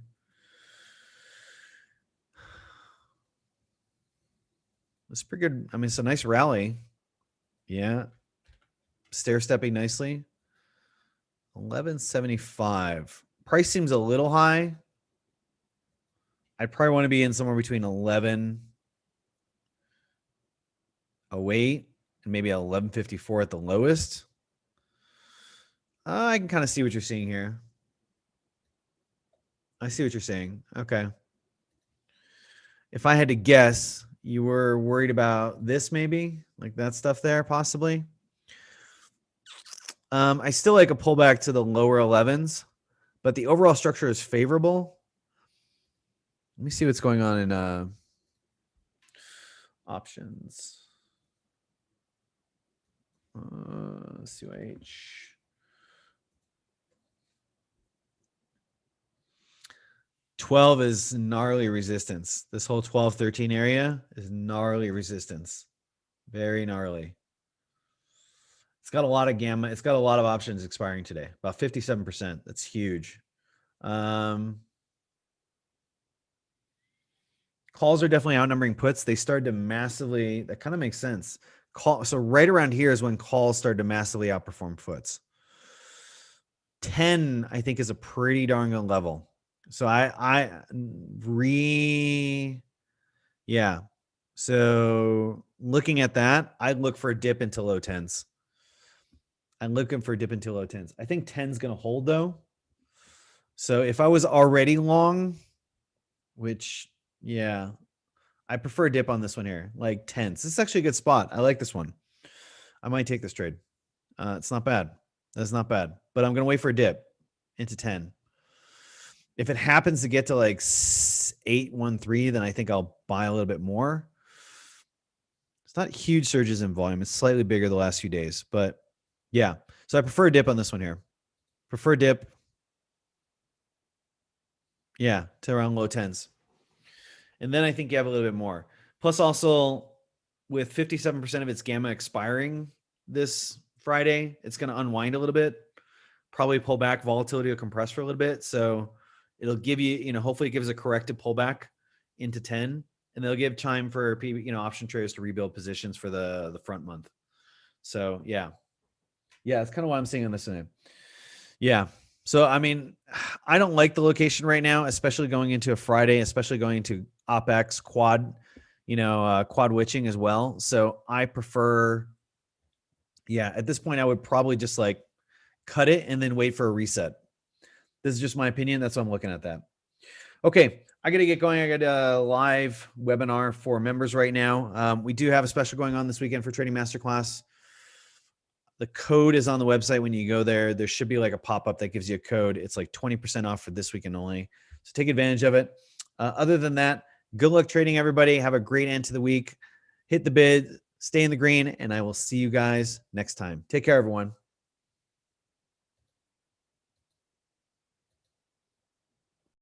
It's pretty good. I mean, it's a nice rally. Yeah. Stair stepping nicely. 1175. Price seems a little high. I'd probably want to be in somewhere between 1108 and maybe 1154 at the lowest. I can kind of see what you're seeing here. I see what you're saying. Okay. If I had to guess, you were worried about this maybe, like that stuff there possibly. I still like a pullback to the lower 11s, but the overall structure is favorable. Let me see what's going on in options. CYH. $12 is gnarly resistance. This whole 12-13 area is gnarly resistance. Very gnarly. It's got a lot of gamma. It's got a lot of options expiring today. About 57%. That's huge. Calls are definitely outnumbering puts. They started to massively. That kind of makes sense. So right around here is when calls started to massively outperform puts. 10, I think, is a pretty darn good level. So yeah. So looking at that, I'd look for a dip into low 10s. I'm looking for a dip into low 10s. I think 10's going to hold though. So if I was already long, which, yeah, I prefer a dip on this one here, like 10s. This is actually a good spot. I like this one. I might take this trade. It's not bad. That's not bad. But I'm going to wait for a dip into 10. If it happens to get to like 813, then I think I'll buy a little bit more. It's not huge surges in volume. It's slightly bigger the last few days, but yeah. So I prefer a dip on this one here. Prefer a dip. Yeah, to around low 10s. And then I think you have a little bit more. Plus also with 57% of its gamma expiring this Friday, it's going to unwind a little bit. Probably pull back, volatility will compress for a little bit. So it'll give you, hopefully it gives a corrected pullback into 10, and they'll give time for option traders to rebuild positions for the front month. So yeah, that's kind of what I'm seeing on this one. Yeah. So I mean, I don't like the location right now, especially going into a Friday, especially going into OpEx quad, quad witching as well. So I prefer, at this point I would probably just like cut it and then wait for a reset. This is just my opinion. That's why I'm looking at that. Okay, I got to get going. I got a live webinar for members right now. We do have a special going on this weekend for Trading Masterclass. The code is on the website. When you go there, there should be like a pop-up that gives you a code. It's like 20% off for this weekend only. So take advantage of it. Other than that, good luck trading, everybody. Have a great end to the week. Hit the bid, stay in the green, and I will see you guys next time. Take care, everyone.